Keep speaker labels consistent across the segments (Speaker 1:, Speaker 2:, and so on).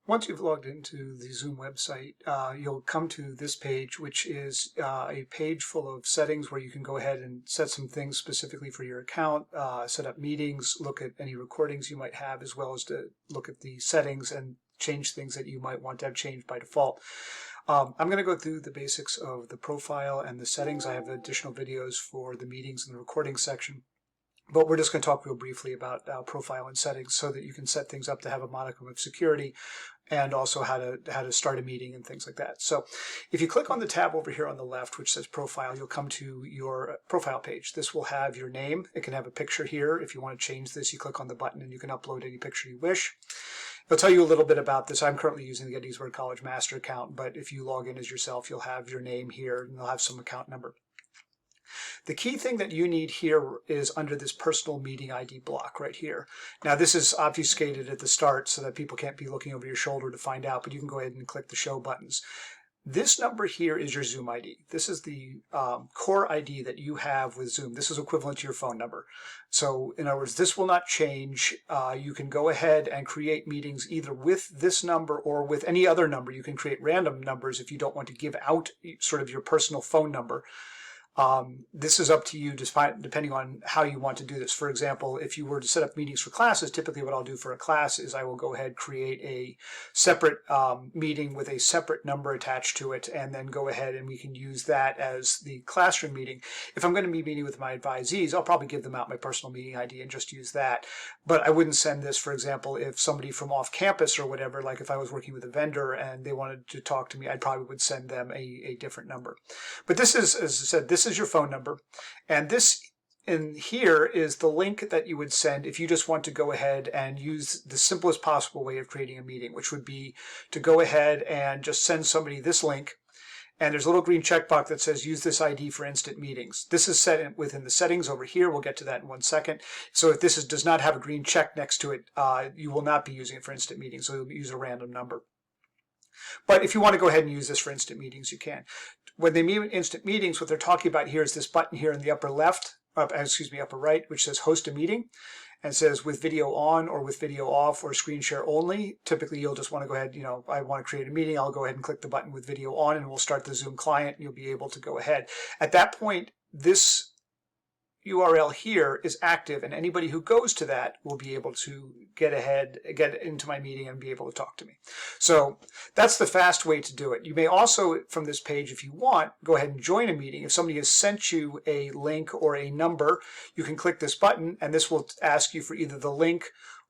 Speaker 1: Once you've logged into the Zoom website, you'll come to this page, which is a page full of settings where you can go ahead and set some things specifically for your account, set up meetings, look at any recordings you might have, as well as to look at the settings and change things that you might want to have changed by default. I'm going to go through the basics of the profile and the settings. I have additional videos for the meetings and the recording section. But we're just going to talk real briefly about profile and settings so that you can set things up to have a modicum of security, and also how to start a meeting and things like that. So if you click on the tab over here on the left, which says profile, you'll come to your profile page. This will have your name. It can have a picture here. If you want to change this, you click on the button and you can upload any picture you wish. It'll tell you a little bit about this. I'm currently using the Gettysburg College Master account, but if you log in as yourself, you'll have your name here and you'll have some account number. The key thing that you need here is under this personal meeting ID block right here. Now this is obfuscated at the start so that people can't be looking over your shoulder to find out, but you can go ahead and click the show buttons. This number here is your Zoom ID. This is the core ID that you have with Zoom. This is equivalent to your phone number. So in other words, this will not change. You can go ahead and create meetings either with this number or with any other number. You can create random numbers if you don't want to give out sort of your personal phone number. This is up to you depending on how you want to do this. For example, if you were to set up meetings for classes, typically what I'll do for a class is I will go ahead, create a separate meeting with a separate number attached to it, and then go ahead and we can use that as the classroom meeting. If I'm going to be meeting with my advisees, I'll probably give them out my personal meeting ID and just use that. But I wouldn't send this, for example, if somebody from off campus or whatever, like if I was working with a vendor and they wanted to talk to me, I probably would send them a different number. But this is, as I said, this is your phone number, and this in here is the link that you would send if you just want to go ahead and use the simplest possible way of creating a meeting, which would be to go ahead and just send somebody this link, and there's a little green checkbox that says use this ID for instant meetings. This is set within the settings over here. We'll get to that in 1 second. So if this does not have a green check next to it, you will not be using it for instant meetings, so you'll use a random number. But if you want to go ahead and use this for instant meetings, you can. When they meet instant meetings, what they're talking about here is this button here in the upper left, upper right, which says host a meeting, and says with video on or with video off or screen share only. Typically, you'll just want to go ahead, I want to create a meeting. I'll go ahead and click the button with video on, and we'll start the Zoom client, and you'll be able to go ahead. At that point, this URL here is active, and anybody who goes to that will be able to get into my meeting and be able to talk to me. So that's the fast way to do it. You may also, from this page, if you want, go ahead and join a meeting. If somebody has sent you a link or a number, you can click this button, and this will ask you for either the link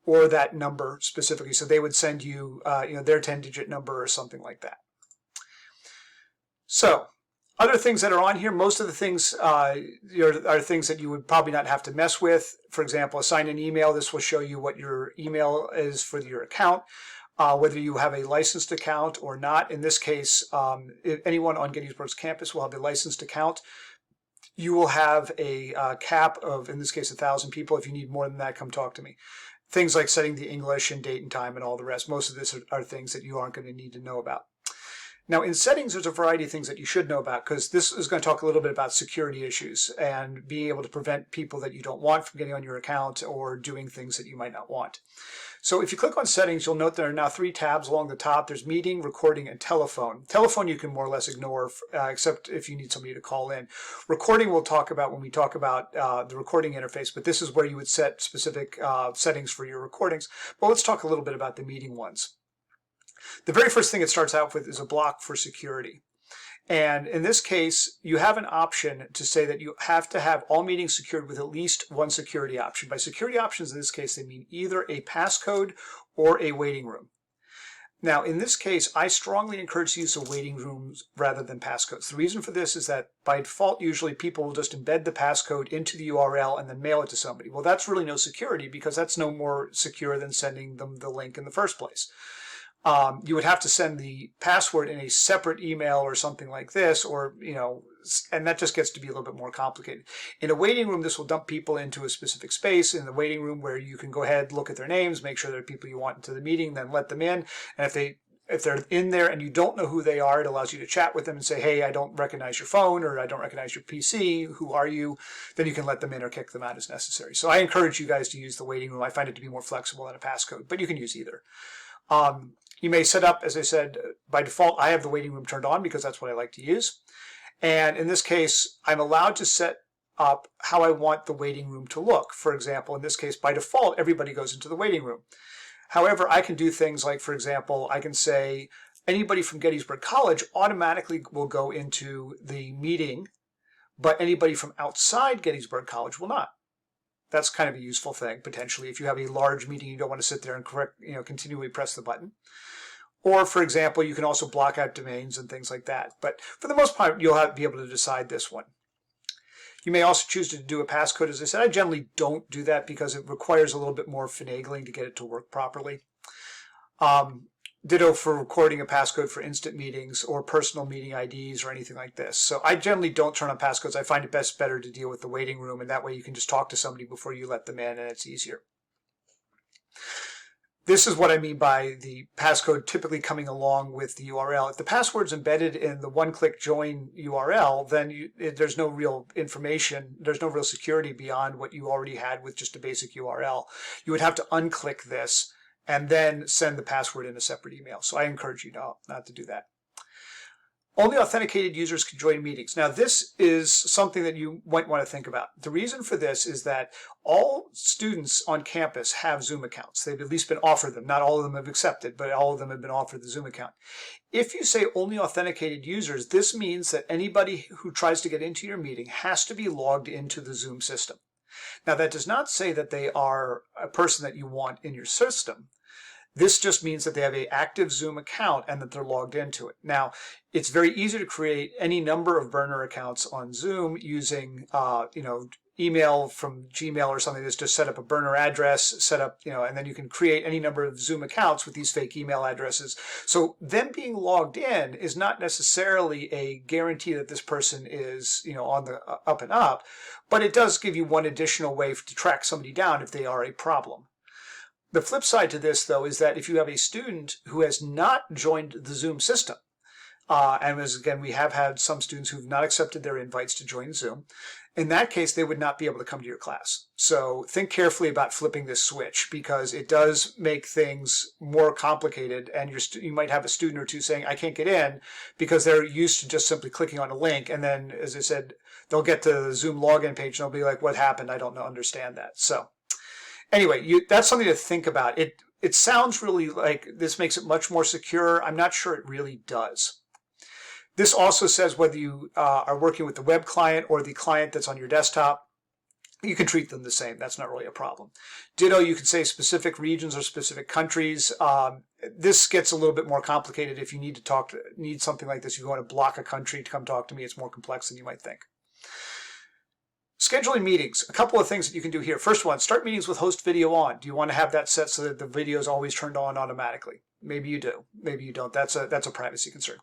Speaker 1: or that number specifically. So they would send you, their 10-digit number or something like that. So other things that are on here, most of the things are things that you would probably not have to mess with. For example, assign an email. This will show you what your email is for your account, whether you have a licensed account or not. In this case, if anyone on Gettysburg's campus will have a licensed account. You will have a cap of, in this case, 1,000 people. If you need more than that, come talk to me. Things like setting the English and date and time and all the rest. Most of this are things that you aren't going to need to know about. Now, in settings, there's a variety of things that you should know about, because this is going to talk a little bit about security issues and being able to prevent people that you don't want from getting on your account or doing things that you might not want. So if you click on settings, you'll note there are now 3 tabs along the top. There's meeting, recording, and telephone. Telephone you can more or less ignore, except if you need somebody to call in. Recording we'll talk about when we talk about the recording interface, but this is where you would set specific settings for your recordings. But let's talk a little bit about the meeting ones. The very first thing it starts out with is a block for security. And in this case, you have an option to say that you have to have all meetings secured with at least one security option. By security options, in this case, they mean either a passcode or a waiting room. Now, in this case, I strongly encourage the use of waiting rooms rather than passcodes. The reason for this is that by default, usually people will just embed the passcode into the URL and then mail it to somebody. Well, that's really no security, because that's no more secure than sending them the link in the first place. You would have to send the password in a separate email or something like this, or, and that just gets to be a little bit more complicated. In a waiting room, this will dump people into a specific space in the waiting room where you can go ahead, look at their names, make sure they're people you want into the meeting, then let them in. And if they're in there and you don't know who they are, it allows you to chat with them and say, hey, I don't recognize your phone, or I don't recognize your PC. Who are you? Then you can let them in or kick them out as necessary. So I encourage you guys to use the waiting room. I find it to be more flexible than a passcode, but you can use either. You may set up, as I said, by default, I have the waiting room turned on because that's what I like to use. And in this case, I'm allowed to set up how I want the waiting room to look. For example, in this case, by default, everybody goes into the waiting room. However, I can do things like, for example, I can say anybody from Gettysburg College automatically will go into the meeting, but anybody from outside Gettysburg College will not. That's kind of a useful thing, potentially, if you have a large meeting, you don't want to sit there and continually press the button. Or, for example, you can also block out domains and things like that. But for the most part, you'll be able to decide this one. You may also choose to do a passcode. As I said, I generally don't do that because it requires a little bit more finagling to get it to work properly. Ditto for recording a passcode for instant meetings or personal meeting IDs or anything like this. So I generally don't turn on passcodes. I find it better to deal with the waiting room, and that way you can just talk to somebody before you let them in, and it's easier. This is what I mean by the passcode typically coming along with the URL. If the password's embedded in the one-click join URL, then there's no real information, there's no real security beyond what you already had with just a basic URL. You would have to unclick this and then send the password in a separate email. So I encourage you not to do that. Only authenticated users can join meetings. Now, this is something that you might want to think about. The reason for this is that all students on campus have Zoom accounts. They've at least been offered them. Not all of them have accepted, but all of them have been offered the Zoom account. If you say only authenticated users, this means that anybody who tries to get into your meeting has to be logged into the Zoom system. Now, that does not say that they are a person that you want in your system. This just means that they have an active Zoom account and that they're logged into it. Now, it's very easy to create any number of burner accounts on Zoom using, email from Gmail or something. That's just set up a burner address, and then you can create any number of Zoom accounts with these fake email addresses. So them being logged in is not necessarily a guarantee that this person is, on the up and up, but it does give you one additional way to track somebody down if they are a problem. The flip side to this, though, is that if you have a student who has not joined the Zoom system, and as again, we have had some students who've not accepted their invites to join Zoom, in that case, they would not be able to come to your class. So think carefully about flipping this switch because it does make things more complicated, and you might have a student or two saying, I can't get in, because they're used to just simply clicking on a link, and then, as I said, they'll get to the Zoom login page and they'll be like, what happened? I don't understand that. So anyway, that's something to think about. It sounds really like this makes it much more secure. I'm not sure it really does. This also says whether you are working with the web client or the client that's on your desktop, you can treat them the same. That's not really a problem. Ditto, you can say specific regions or specific countries. This gets a little bit more complicated if you need something like this. If you want to block a country to come talk to me, it's more complex than you might think. Scheduling meetings, a couple of things that you can do here. First one, start meetings with host video on. Do you want to have that set so that the video is always turned on automatically? Maybe you do, maybe you don't. That's a privacy concern.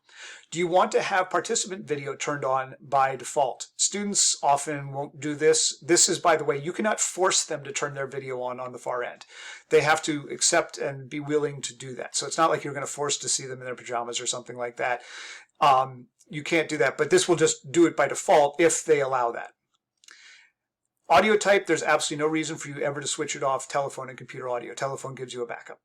Speaker 1: Do you want to have participant video turned on by default? Students often won't do this. This is, by the way, you cannot force them to turn their video on the far end. They have to accept and be willing to do that. So it's not like you're going to force to see them in their pajamas or something like that. You can't do that, but this will just do it by default if they allow that. Audio type, there's absolutely no reason for you ever to switch it off telephone and computer audio. Telephone gives you a backup.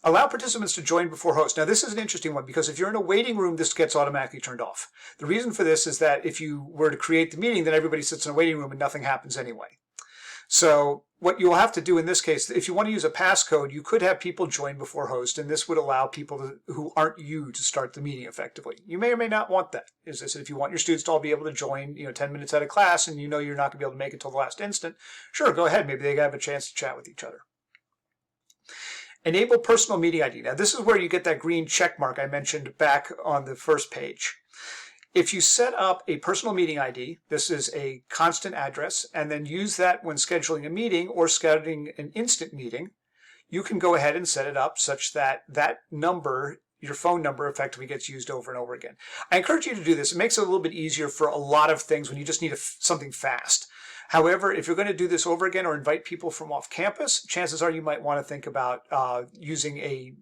Speaker 1: Allow participants to join before host. Now, this is an interesting one because if you're in a waiting room, this gets automatically turned off. The reason for this is that if you were to create the meeting, then everybody sits in a waiting room and nothing happens anyway. So what you'll have to do in this case, if you want to use a passcode, you could have people join before host, and this would allow people who aren't you to start the meeting effectively. You may or may not want that. As I said, if you want your students to all be able to join 10 minutes out of class and you know you're not going to be able to make it till the last instant, sure, go ahead. Maybe they have a chance to chat with each other. Enable personal meeting ID. Now, this is where you get that green check mark I mentioned back on the first page. If you set up a personal meeting ID, this is a constant address, and then use that when scheduling a meeting or scheduling an instant meeting, you can go ahead and set it up such that that number, your phone number, effectively gets used over and over again. I encourage you to do this. It makes it a little bit easier for a lot of things when you just need something fast. However, if you're going to do this over again or invite people from off campus, chances are you might want to think about using a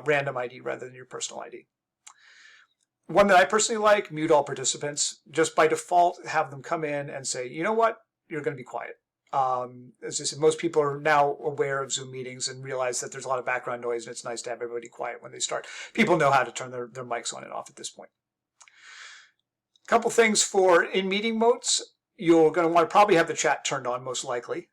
Speaker 1: random ID rather than your personal ID. One that I personally like, mute all participants. Just by default, have them come in and say, you know what, you're going to be quiet. As I said, most people are now aware of Zoom meetings and realize that there's a lot of background noise, and it's nice to have everybody quiet when they start. People know how to turn their mics on and off at this point. A couple things for in-meeting modes. You're going to want to probably have the chat turned on, most likely.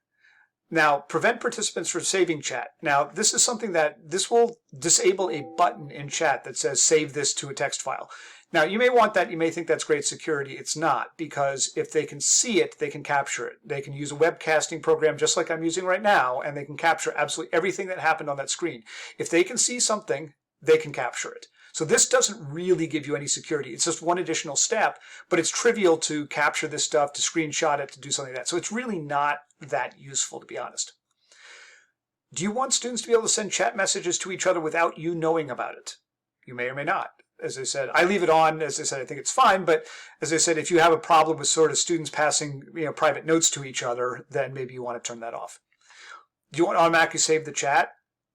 Speaker 1: Now, prevent participants from saving chat. Now, this is something this will disable a button in chat that says save this to a text file. Now, you may want that. You may think that's great security. It's not, because if they can see it, they can capture it. They can use a webcasting program just like I'm using right now, and they can capture absolutely everything that happened on that screen. If they can see something, they can capture it. So this doesn't really give you any security. It's just one additional step, but it's trivial to capture this stuff, to screenshot it, to do something like that. So it's really not that useful, to be honest. Do you want students to be able to send chat messages to each other without you knowing about it? You may or may not. As I said, I leave it on. As I said, I think it's fine. But as I said, if you have a problem with sort of students passing private notes to each other, then maybe you want to turn that off. Do you want to automatically save the chat?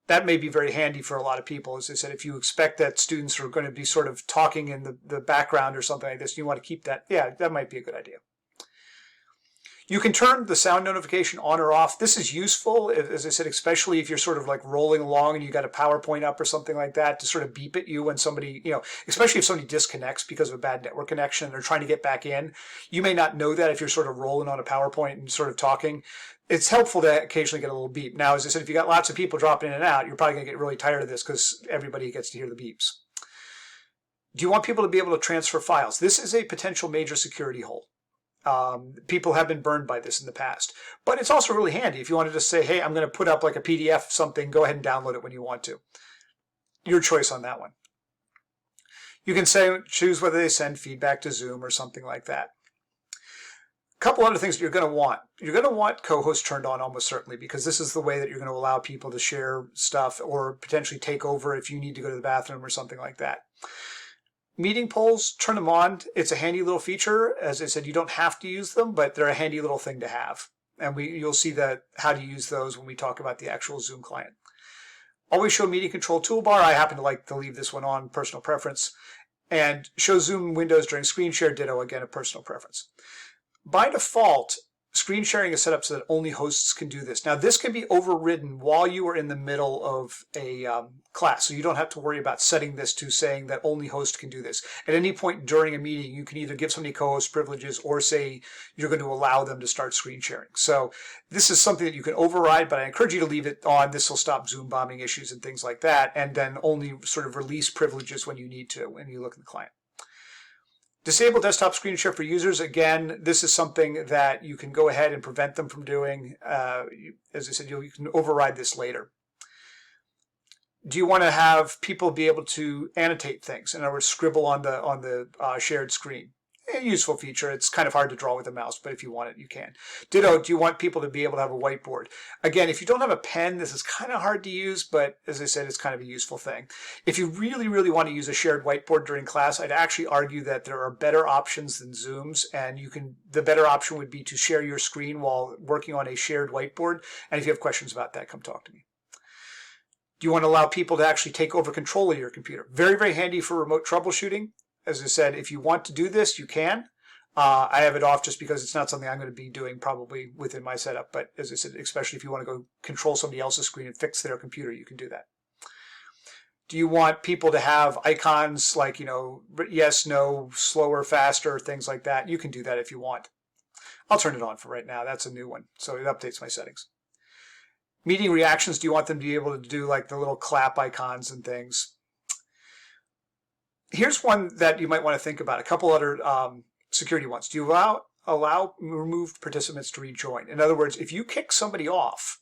Speaker 1: That may be very handy for a lot of people. As I said, if you expect that students are going to be sort of talking in the background or something like this, you want to keep that. Yeah, that might be a good idea. You can turn the sound notification on or off. This is useful, as I said, especially if you're sort of like rolling along and you got a PowerPoint up or something like that, to sort of beep at you when somebody, especially if somebody disconnects because of a bad network connection and they're trying to get back in. You may not know that if you're sort of rolling on a PowerPoint and sort of talking. It's helpful to occasionally get a little beep. Now, as I said, if you got lots of people dropping in and out, you're probably going to get really tired of this because everybody gets to hear the beeps. Do you want people to be able to transfer files? This is a potential major security hole. People have been burned by this in the past. But it's also really handy if you wanted to say, hey, I'm going to put up like a PDF something, go ahead and download it when you want to. Your choice on that one. You can choose whether they send feedback to Zoom or something like that. A couple other things that you're going to want. You're going to want co-host turned on almost certainly, because this is the way that you're going to allow people to share stuff or potentially take over if you need to go to the bathroom or something like that. Meeting polls, turn them on. It's a handy little feature. As I said, you don't have to use them, but they're a handy little thing to have. And you'll see how to use those when we talk about the actual Zoom client. Always show meeting control toolbar. I happen to like to leave this one on, personal preference. And show Zoom windows during screen share, ditto, again, a personal preference. By default, screen sharing is set up so that only hosts can do this. Now, this can be overridden while you are in the middle of a class, so you don't have to worry about setting this to saying that only host can do this. At any point during a meeting, you can either give somebody co-host privileges or say you're going to allow them to start screen sharing. So this is something that you can override, but I encourage you to leave it on. This will stop Zoom bombing issues and things like that, and then only sort of release privileges when you need to, when you look at the client. Disable desktop screen share for users. Again, this is something that you can go ahead and prevent them from doing. As I said, you can override this later. Do you want to have people be able to annotate things? In other words, scribble on the shared screen. A useful feature. It's kind of hard to draw with a mouse, but if you want it, you can. Ditto, do you want people to be able to have a whiteboard? Again, if you don't have a pen, this is kind of hard to use, but as I said, it's kind of a useful thing. If you really, really want to use a shared whiteboard during class, I'd actually argue that there are better options than Zoom's, and the better option would be to share your screen while working on a shared whiteboard. And if you have questions about that, come talk to me. Do you want to allow people to actually take over control of your computer? Very, very handy for remote troubleshooting. As I said, if you want to do this, you can. I have it off just because it's not something I'm going to be doing probably within my setup. But as I said, especially if you want to go control somebody else's screen and fix their computer, you can do that. Do you want people to have icons like, yes, no, slower, faster, things like that? You can do that if you want. I'll turn it on for right now. That's a new one, so it updates my settings. Meeting reactions, do you want them to be able to do like the little clap icons and things? Here's one that you might want to think about. A couple other security ones. Do you allow removed participants to rejoin? In other words, if you kick somebody off,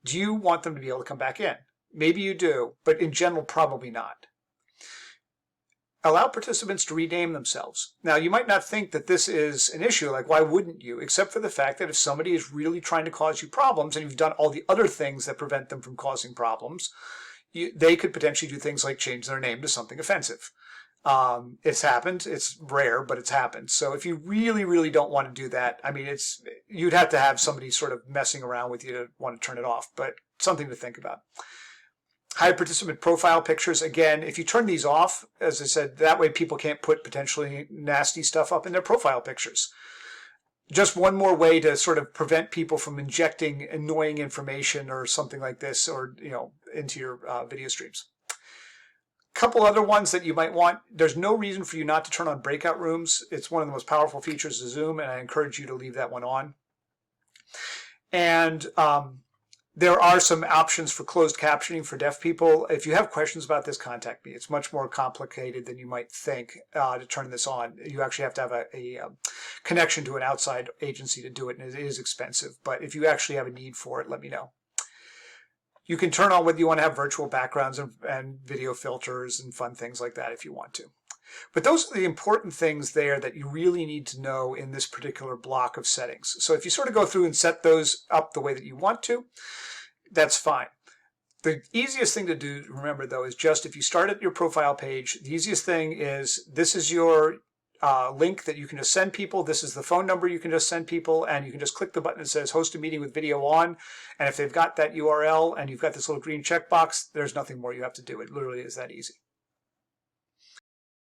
Speaker 1: do you want them to be able to come back in? Maybe you do, but in general, probably not. Allow participants to rename themselves. Now, you might not think that this is an issue, like why wouldn't you? Except for the fact that if somebody is really trying to cause you problems and you've done all the other things that prevent them from causing problems, they could potentially do things like change their name to something offensive. It's happened. It's rare, but it's happened. So if you really, really don't want to do that, I mean, you'd have to have somebody sort of messing around with you to want to turn it off, but something to think about. Hide participant profile pictures. Again, if you turn these off, as I said, that way people can't put potentially nasty stuff up in their profile pictures. just one more way to sort of prevent people from injecting annoying information or something like this, or into your video streams. Couple other ones that you might want. There's no reason for you not to turn on breakout rooms. It's one of the most powerful features of Zoom, and I encourage you to leave that one on. And there are some options for closed captioning for deaf people. If you have questions about this, contact me. It's much more complicated than you might think to turn this on. You actually have to have a connection to an outside agency to do it, and it is expensive. But if you actually have a need for it, let me know. You can turn on whether you want to have virtual backgrounds and video filters and fun things like that if you want to. But those are the important things there that you really need to know in this particular block of settings. So if you sort of go through and set those up the way that you want to, that's fine. The easiest thing to do, remember though, is just if you start at your profile page, the easiest thing is this is your link that you can just send people. This is the phone number you can just send people, and you can just click the button that says host a meeting with video on. And if they've got that URL and you've got this little green checkbox, there's nothing more you have to do. It literally is that easy.